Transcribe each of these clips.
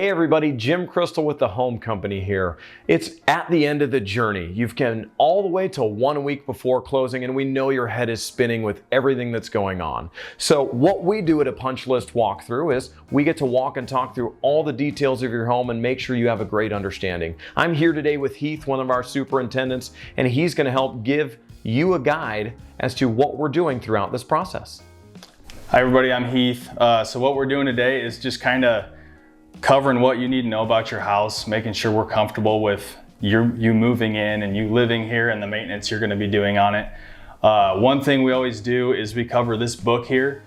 Hey everybody, Jim Crystal with the Home Company here. It's at the end of the journey. You've come all the way to 1 week before closing, and we know your head is spinning with everything that's going on. So what we do at a punch list walkthrough is we get to walk and talk through all the details of your home and make sure you have a great understanding. I'm here today with Heath, one of our superintendents, and he's going to help give you a guide as to what we're doing throughout this process. Hi everybody, I'm Heath. So what we're doing today is just kind of covering what you need to know about your house, making sure we're comfortable with you moving in and you living here and the maintenance you're going to be doing on it. One thing we always do is we cover this book here.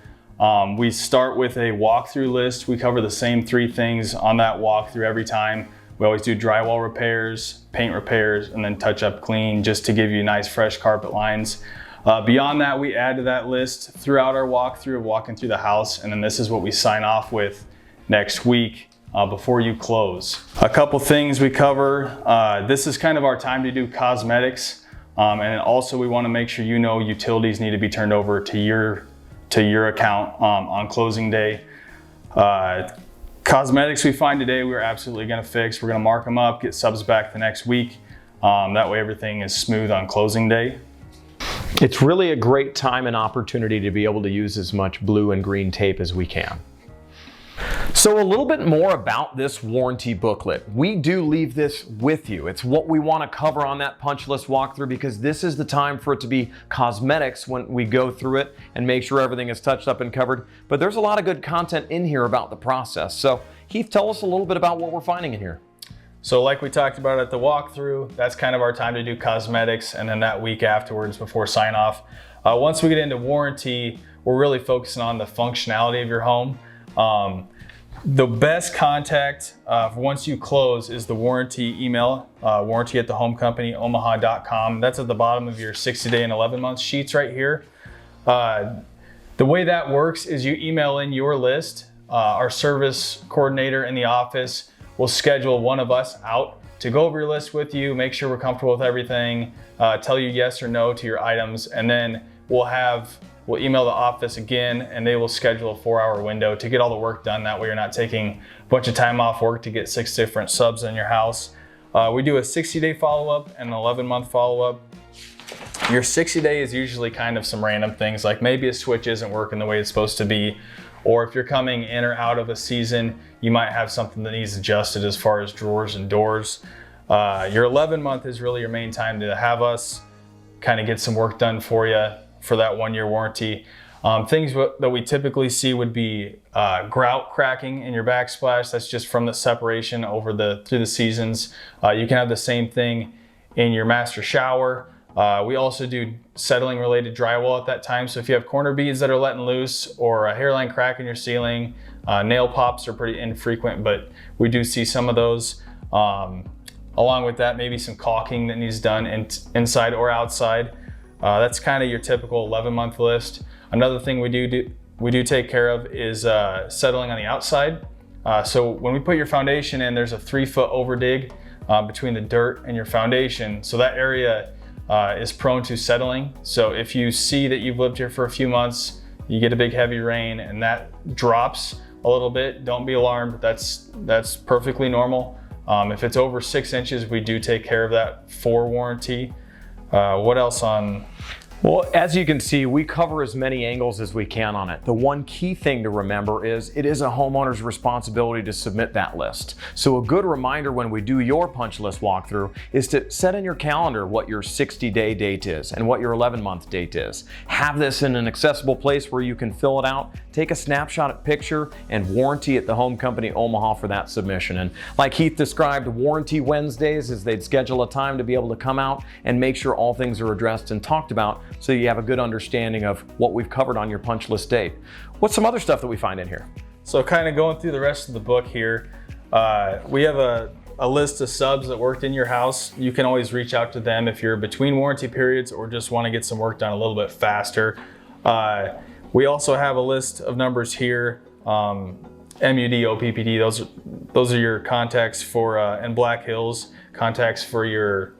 We start with a walkthrough list. We cover the same 3 things on that walkthrough every time. We always do drywall repairs, paint repairs, and then touch up clean just to give you nice fresh carpet lines. Beyond that, we add to that list throughout our walkthrough of walking through the house, and then this is what we sign off with next week before you close. A couple things we cover. This is kind of our time to do cosmetics, and also we want to make sure you know utilities need to be turned over to your account on closing day. Cosmetics we find today we're absolutely going to fix. We're going to mark them up, get subs back the next week. That way everything is smooth on closing day. It's really a great time and opportunity to be able to use as much blue and green tape as we can. So a little bit more about this warranty booklet. We do leave this with you. It's what we want to cover on that punch list walkthrough because this is the time for it to be cosmetics when we go through it and make sure everything is touched up and covered. But there's a lot of good content in here about the process. So Heath, tell us a little bit about what we're finding in here. So like we talked about at the walkthrough, that's kind of our time to do cosmetics, and then that week afterwards before sign off. Once we get into warranty, we're really focusing on the functionality of your home. The best contact once you close is the warranty email, warranty@thehomecompany.omaha.com. That's at the bottom of your 60-day and 11-month sheets right here. The way that works is you email in your list. Our service coordinator in the office will schedule one of us out to go over your list with you, make sure we're comfortable with everything, tell you yes or no to your items, and then we'll email the office again and they will schedule a 4-hour window to get all the work done. That way you're not taking a bunch of time off work to get 6 different subs in your house. We do a 60-day follow-up and an 11-month follow-up. Your 60-day is usually kind of some random things like maybe a switch isn't working the way it's supposed to be, or if you're coming in or out of a season, you might have something that needs adjusted as far as drawers and doors. Your 11-month is really your main time to have us kind of get some work done for you for that 1-year warranty. Things that we typically see would be grout cracking in your backsplash. That's just from the separation through the seasons. You can have the same thing in your master shower. We also do settling related drywall at that time. So if you have corner beads that are letting loose or a hairline crack in your ceiling, nail pops are pretty infrequent, but we do see some of those. Along with that, maybe some caulking that needs done inside or outside. That's kind of your typical 11-month list. Another thing we do take care of is settling on the outside. So when we put your foundation in, there's a 3-foot over dig between the dirt and your foundation. So that area is prone to settling. So if you see that you've lived here for a few months, you get a big heavy rain and that drops a little bit, don't be alarmed. That's perfectly normal. If it's over 6 inches, we do take care of that for warranty. What else on? Well, as you can see, we cover as many angles as we can on it. The one key thing to remember is it is a homeowner's responsibility to submit that list. So a good reminder when we do your punch list walkthrough is to set in your calendar what your 60-day date is and what your 11-month date is. Have this in an accessible place where you can fill it out, take a snapshot at picture, and warranty at the Home Company Omaha for that submission. And like Heath described, Warranty Wednesdays is they'd schedule a time to be able to come out and make sure all things are addressed and talked about so you have a good understanding of what we've covered on your punch list date. What's some other stuff that we find in here? So kind of going through the rest of the book here, we have a list of subs that worked in your house. You can always reach out to them if you're between warranty periods or just want to get some work done a little bit faster. We also have a list of numbers here, MUD, OPPD, those are your contacts for, and Black Hills, contacts for your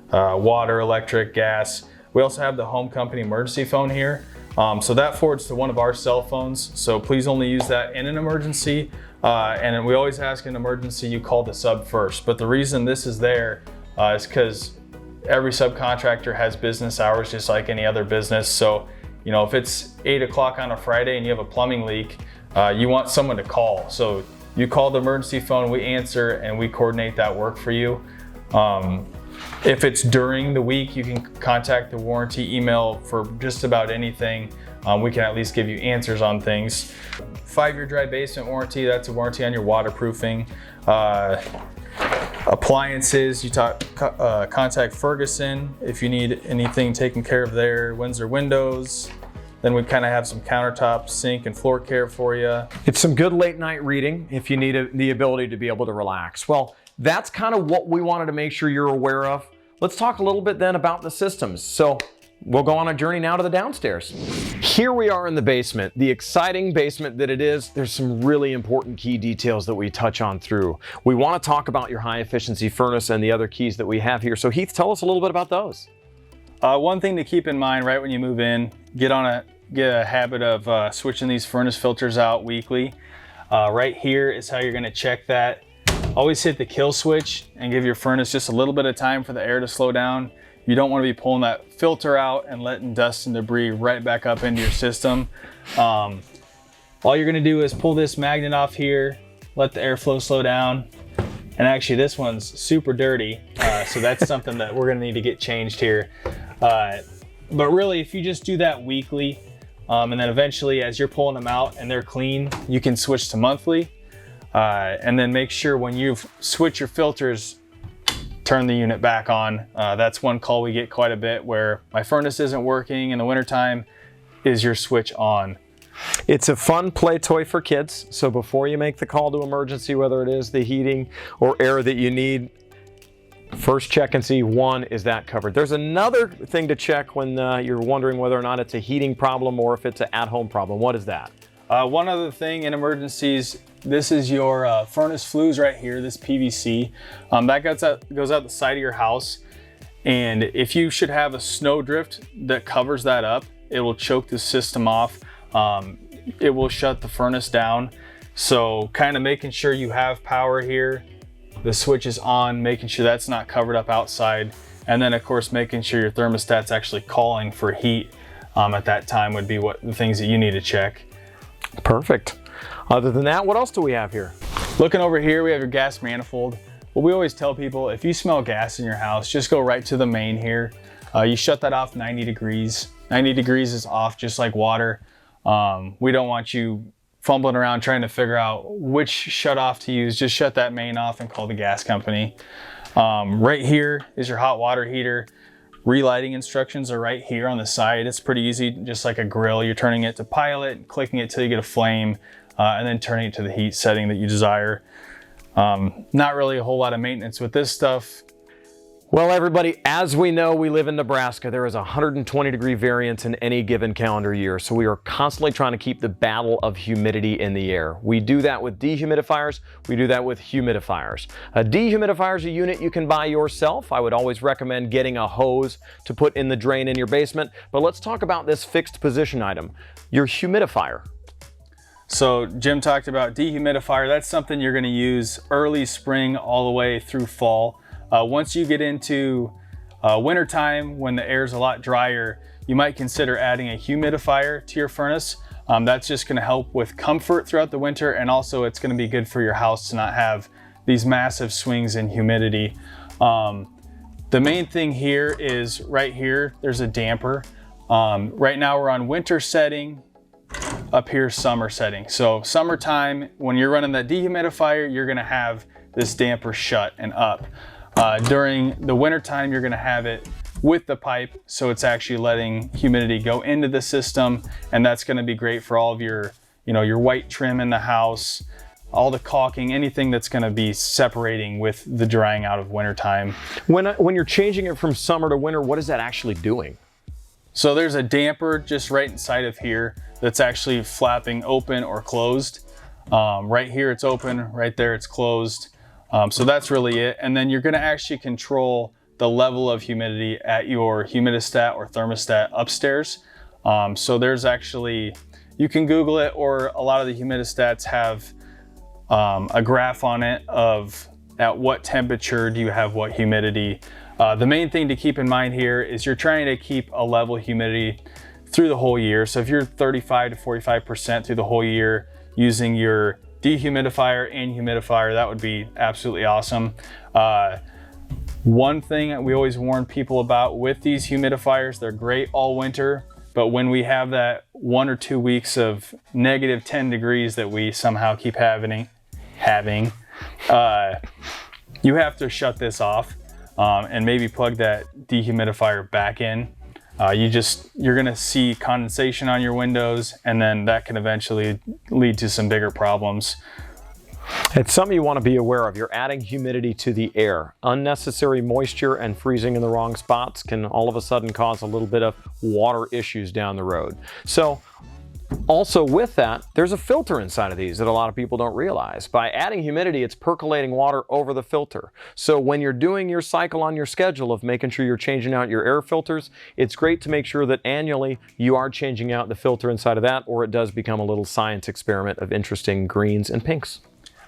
water, electric, gas. We also have the Home Company emergency phone here. So that forwards to one of our cell phones. So please only use that in an emergency. And we always ask in emergency, you call the sub first. But the reason this is there is because every subcontractor has business hours just like any other business. So, you know, if it's 8 o'clock on a Friday and you have a plumbing leak, you want someone to call. So you call the emergency phone, we answer, and we coordinate that work for you. If it's during the week, you can contact the warranty email for just about anything. We can at least give you answers on things. 5-year dry basement warranty, that's a warranty on your waterproofing. Appliances, you contact Ferguson if you need anything taken care of there. Windsor Windows. Then we kind of have some countertop, sink, and floor care for you. It's some good late night reading if you need the ability to be able to relax. Well, that's kind of what we wanted to make sure you're aware of. Let's talk a little bit then about the systems. So we'll go on a journey now to the downstairs. Here we are in the basement, the exciting basement that it is. There's some really important key details that we touch on through. We want to talk about your high efficiency furnace and the other keys that we have here. So Heath, tell us a little bit about those. One thing to keep in mind right when you move in, get a habit of switching these furnace filters out weekly. Right here is how you're going to check that. Always hit the kill switch and give your furnace just a little bit of time for the air to slow down. You don't want to be pulling that filter out and letting dust and debris right back up into your system. All you're going to do is pull this magnet off here, let the airflow slow down. And actually this one's super dirty, so that's something that we're going to need to get changed here. But really, if you just do that weekly, and then eventually as you're pulling them out and they're clean, you can switch to monthly. And then make sure when you switch your filters, turn the unit back on. That's one call we get quite a bit, where my furnace isn't working in the wintertime. Is your switch on? It's a fun play toy for kids. So before you make the call to emergency, whether it is the heating or air that you need, first check and see, one, is that covered? There's another thing to check when you're wondering whether or not it's a heating problem or if it's an at-home problem. What is that? One other thing in emergencies, this is your furnace flues right here, this PVC. That goes out the side of your house. And if you should have a snow drift that covers that up, it will choke the system off. It will shut the furnace down. So kind of making sure you have power here, the switch is on, making sure that's not covered up outside. And then of course, making sure your thermostat's actually calling for heat at that time would be the things that you need to check. Perfect. Other than that, what else do we have here? Looking over here, we have your gas manifold. Well, we always tell people, if you smell gas in your house, just go right to the main here. You shut that off 90 degrees. 90 degrees is off just like water. We don't want you fumbling around trying to figure out which shut off to use. Just shut that main off and call the gas company. Right here is your hot water heater. Relighting instructions are right here on the side. It's pretty easy, just like a grill. You're turning it to pilot, clicking it till you get a flame, and then turning it to the heat setting that you desire. Not really a whole lot of maintenance with this stuff. Well, everybody, as we know, we live in Nebraska. There is a 120-degree variance in any given calendar year, so we are constantly trying to keep the battle of humidity in the air. We do that with dehumidifiers. We do that with humidifiers. A dehumidifier is a unit you can buy yourself. I would always recommend getting a hose to put in the drain in your basement. But let's talk about this fixed position item, your humidifier. So Jim talked about dehumidifier. That's something you're going to use early spring all the way through fall. Once you get into wintertime, when the air is a lot drier, you might consider adding a humidifier to your furnace. That's just going to help with comfort throughout the winter, and also it's going to be good for your house to not have these massive swings in humidity. The main thing here is right here, there's a damper. Right now we're on winter setting, up here summer setting. So summertime, when you're running that dehumidifier, you're going to have this damper shut and up. During the winter time, you're going to have it with the pipe, so it's actually letting humidity go into the system, and that's going to be great for all of your, your white trim in the house, all the caulking, anything that's going to be separating with the drying out of winter time. When you're changing it from summer to winter, what is that actually doing? So there's a damper just right inside of here that's actually flapping open or closed. Right here it's open, right there it's closed. So that's really it. And then you're going to actually control the level of humidity at your humidistat or thermostat upstairs. So there's actually, you can Google it, or a lot of the humidistats have a graph on it of at what temperature do you have what humidity. The main thing to keep in mind here is you're trying to keep a level humidity through the whole year. So if you're 35 to 45% through the whole year using your dehumidifier and humidifier, that would be absolutely awesome. One thing we always warn people about with these humidifiers, they're great all winter, but when we have that 1 or 2 weeks of negative 10 degrees that we somehow keep having, you have to shut this off and maybe plug that dehumidifier back in. You're gonna see condensation on your windows, and then that can eventually lead to some bigger problems. It's something you want to be aware of. You're adding humidity to the air. Unnecessary moisture and freezing in the wrong spots can all of a sudden cause a little bit of water issues down the road. So also with that, there's a filter inside of these that a lot of people don't realize. By adding humidity, it's percolating water over the filter. So when you're doing your cycle on your schedule of making sure you're changing out your air filters, it's great to make sure that annually you are changing out the filter inside of that, or it does become a little science experiment of interesting greens and pinks.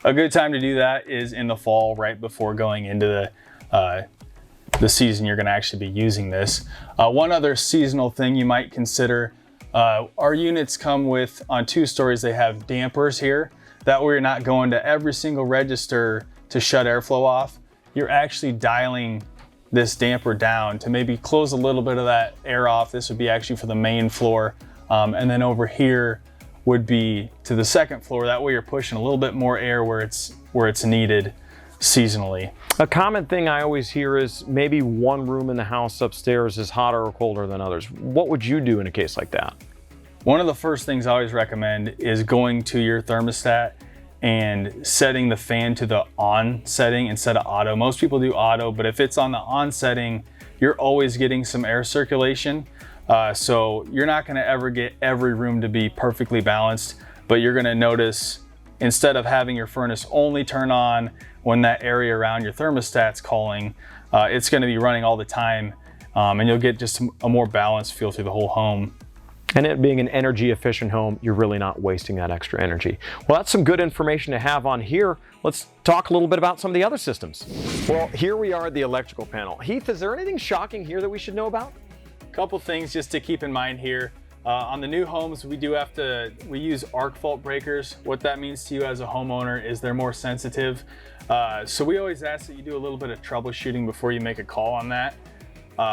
A good time to do that is in the fall, right before going into the season you're gonna actually be using this. One other seasonal thing you might consider, our units come with, on 2 stories, they have dampers here. That way you're not going to every single register to shut airflow off. You're actually dialing this damper down to maybe close a little bit of that air off. This would be actually for the main floor. And then over here would be to the 2nd floor. That way you're pushing a little bit more air where it's needed seasonally. A common thing I always hear is maybe one room in the house upstairs is hotter or colder than others. What would you do in a case like that? One of the first things I always recommend is going to your thermostat and setting the fan to the on setting instead of auto. Most people do auto, but if it's on the on setting, you're always getting some air circulation. So you're not gonna ever get every room to be perfectly balanced, but you're gonna notice instead of having your furnace only turn on when that area around your thermostat's calling, it's gonna be running all the time, and you'll get just a more balanced feel through the whole home. And it being an energy efficient home, you're really not wasting that extra energy. Well, that's some good information to have on here. Let's talk a little bit about some of the other systems. Well, here we are at the electrical panel. Heath, is there anything shocking here that we should know about? Couple things just to keep in mind here. On the new homes, we use arc fault breakers. What that means to you as a homeowner is they're more sensitive. So we always ask that you do a little bit of troubleshooting before you make a call on that.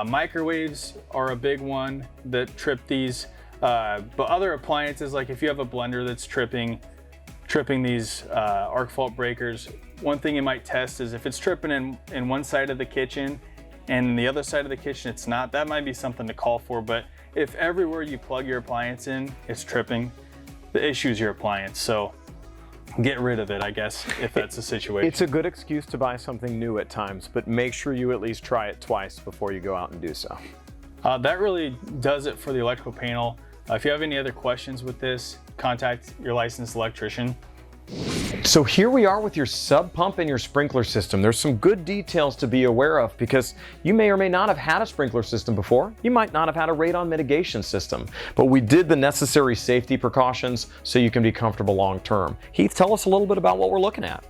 Microwaves are a big one that trip these, but other appliances, like if you have a blender that's tripping these arc fault breakers, one thing you might test is if it's tripping in one side of the kitchen and the other side of the kitchen it's not, that might be something to call for. But if everywhere you plug your appliance in it's tripping, the issue is your appliance. So get rid of it, I guess, if that's the situation. It's a good excuse to buy something new at times, but make sure you at least try it twice before you go out and do so. That really does it for the electrical panel. If you have any other questions with this, contact your licensed electrician. So here we are with your sub pump and your sprinkler system. There's some good details to be aware of because you may or may not have had a sprinkler system before. You might not have had a radon mitigation system, but we did the necessary safety precautions so you can be comfortable long term. Heath, tell us a little bit about what we're looking at.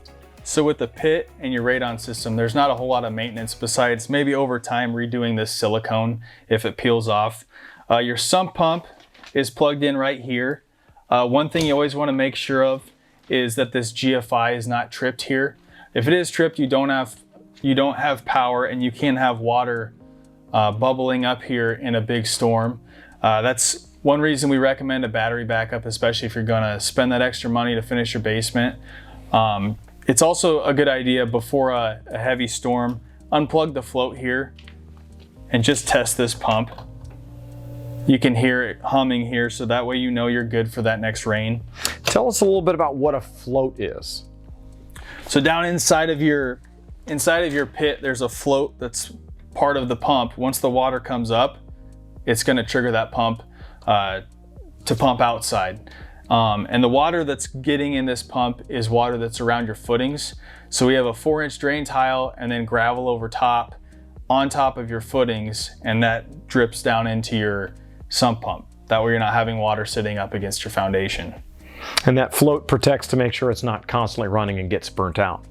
So with the pit and your radon system, there's not a whole lot of maintenance besides maybe over time redoing this silicone if it peels off. Your sump pump is plugged in right here. One thing you always want to make sure of is that this GFI is not tripped here. If it is tripped, you don't have power, and you can have water bubbling up here in a big storm. That's one reason we recommend a battery backup, especially if you're gonna spend that extra money to finish your basement. It's also a good idea before a heavy storm, unplug the float here and just test this pump. You can hear it humming here, so that way you know you're good for that next rain. Tell us a little bit about what a float is. So down inside of your pit, there's a float that's part of the pump. Once the water comes up, it's gonna trigger that pump to pump outside. And the water that's getting in this pump is water that's around your footings. So we have a 4-inch drain tile and then gravel over top, on top of your footings, and that drips down into your sump pump. That way you're not having water sitting up against your foundation. And that float protects to make sure it's not constantly running and gets burnt out.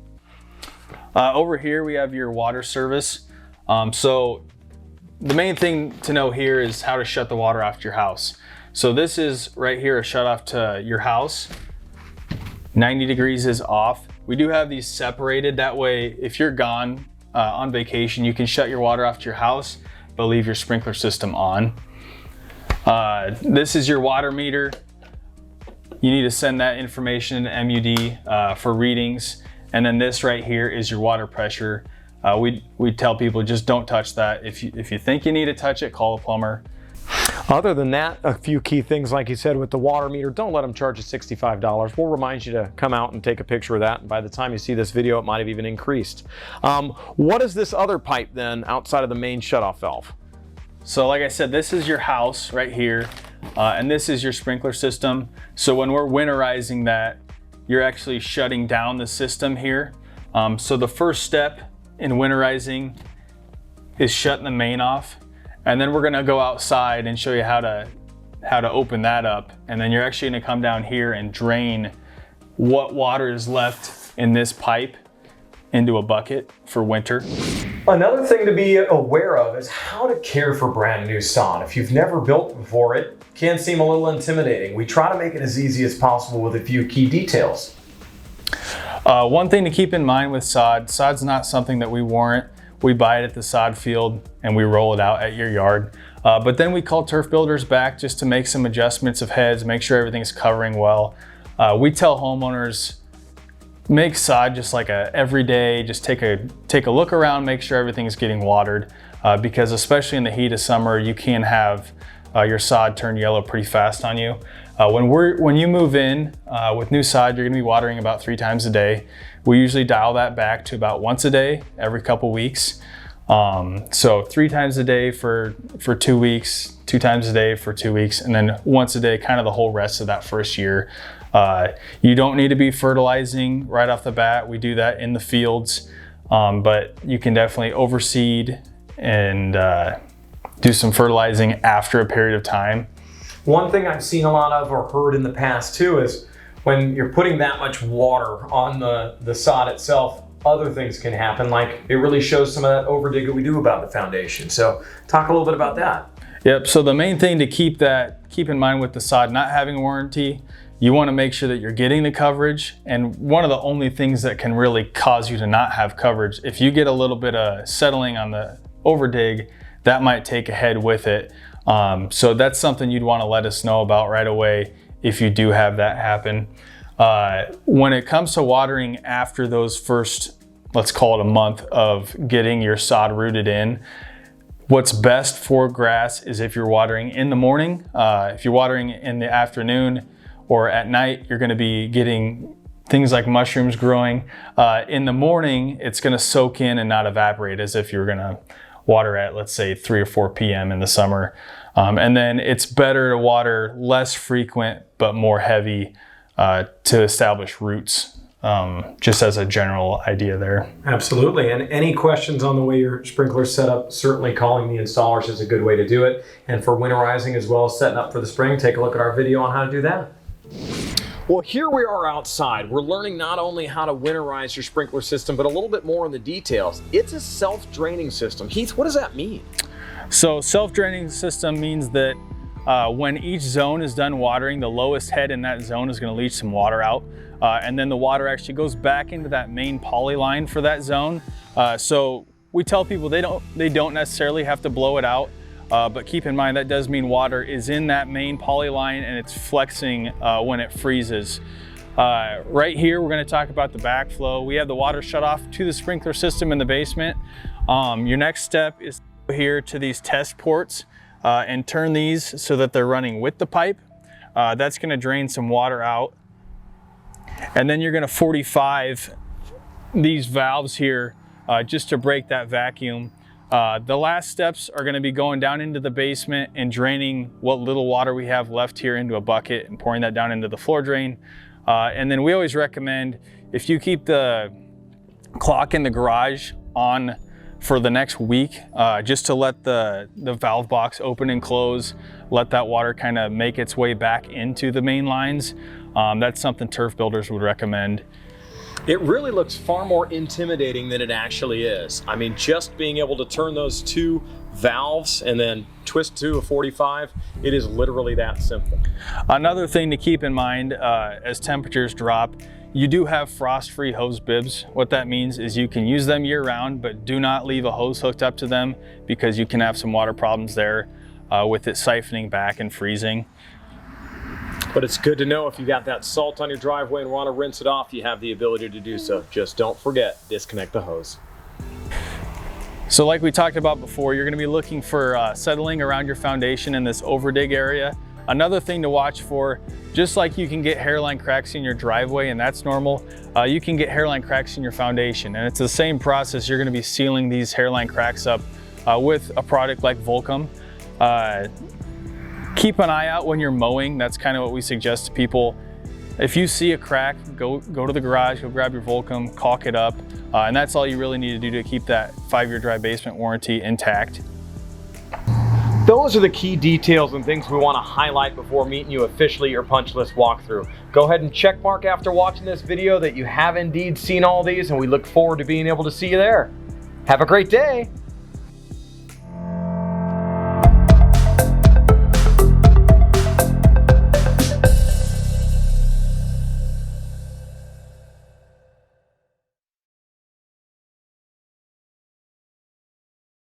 Over here we have your water service. So the main thing to know here is how to shut the water off to your house. So this is right here a shut off to your house. 90 degrees is off. We do have these separated. That way, if you're gone on vacation, you can shut your water off to your house, but leave your sprinkler system on. This is your water meter. You need to send that information to MUD for readings. And then this right here is your water pressure. We tell people just don't touch that. If you think you need to touch it, call a plumber. Other than that, a few key things, like you said, with the water meter, don't let them charge you $65. We'll remind you to come out and take a picture of that. And by the time you see this video, it might have even increased. What is this other pipe then outside of the main shutoff valve? So like I said, this is your house right here. And this is your sprinkler system. So when we're winterizing that, you're actually shutting down the system here. So the first step in winterizing is shutting the main off. And then we're gonna go outside and show you how to open that up. And then you're actually gonna come down here and drain what water is left in this pipe into a bucket for winter. Another thing to be aware of is how to care for brand new sod. If you've never built before, it can seem a little intimidating. We try to make it as easy as possible with a few key details. One thing to keep in mind with sod's not something that we warrant. We buy it at the sod field and we roll it out at your yard. But then we call turf builders back just to make some adjustments of heads, make sure everything's covering well. We tell homeowners, make sod just like a everyday, just take a look around, make sure everything's getting watered. Because especially in the heat of summer, you can have your sod turn yellow pretty fast on you. When you move in with new sod, you're gonna be watering about 3 times a day. We usually dial that back to about once a day, every couple weeks. So 3 times a day for 2 weeks, 2 times a day for 2 weeks, and then once a day, kind of the whole rest of that first year. You don't need to be fertilizing right off the bat. We do that in the fields, but you can definitely overseed and do some fertilizing after a period of time. One thing I've seen a lot of or heard in the past too is when you're putting that much water on the sod itself, other things can happen. Like it really shows some of that overdig that we do about the foundation. So talk a little bit about that. Yep, so the main thing to keep in mind with the sod not having a warranty, you want to make sure that you're getting the coverage. And one of the only things that can really cause you to not have coverage, if you get a little bit of settling on the overdig, that might take a head with it. So that's something you'd want to let us know about right away if you do have that happen. When it comes to watering after those first, let's call it a month of getting your sod rooted in, what's best for grass is if you're watering in the morning. If you're watering in the afternoon or at night, you're going to be getting things like mushrooms growing. In the morning, it's going to soak in and not evaporate as if you're going to water at, let's say, 3 or 4 p.m. in the summer. And then it's better to water less frequent but more heavy to establish roots, just as a general idea there. Absolutely. And any questions on the way your sprinkler's set up, certainly calling the installers is a good way to do it. And for winterizing as well as setting up for the spring, take a look at our video on how to do that. Well, here we are outside. We're learning not only how to winterize your sprinkler system, but a little bit more on the details. It's a self-draining system. Heath, what does that mean? So self-draining system means that when each zone is done watering, the lowest head in that zone is going to leach some water out. And then the water actually goes back into that main poly line for that zone. So we tell people they don't necessarily have to blow it out. But keep in mind that does mean water is in that main poly line and it's flexing when it freezes. Right here, we're going to talk about the backflow. We have the water shut off to the sprinkler system in the basement. Your next step is here to these test ports and turn these so that they're running with the pipe. That's going to drain some water out. And then you're going to 45 these valves here just to break that vacuum. The last steps are going to be going down into the basement and draining what little water we have left here into a bucket and pouring that down into the floor drain. And then we always recommend, if you keep the clock in the garage on for the next week, just to let the valve box open and close, let that water kind of make its way back into the main lines. That's something turf builders would recommend. It really looks far more intimidating than it actually is. I mean, just being able to turn those two valves and then twist to a 45, it is literally that simple. Another thing to keep in mind as temperatures drop, you do have frost-free hose bibs. What that means is you can use them year-round, but do not leave a hose hooked up to them because you can have some water problems there with it siphoning back and freezing. But it's good to know if you got that salt on your driveway and want to rinse it off, you have the ability to do so. Just don't forget, disconnect the hose. So like we talked about before, you're going to be looking for settling around your foundation in this overdig area. Another thing to watch for, just like you can get hairline cracks in your driveway and that's normal, you can get hairline cracks in your foundation. And it's the same process. You're going to be sealing these hairline cracks up with a product like Volcom. Keep an eye out when you're mowing. That's kind of what we suggest to people. If you see a crack, go to the garage, go grab your Volcom, caulk it up, and that's all you really need to do to keep that 5-year dry basement warranty intact. Those are the key details and things we want to highlight before meeting you officially at your punch list walkthrough. Go ahead and check mark after watching this video that you have indeed seen all these, and we look forward to being able to see you there. Have a great day.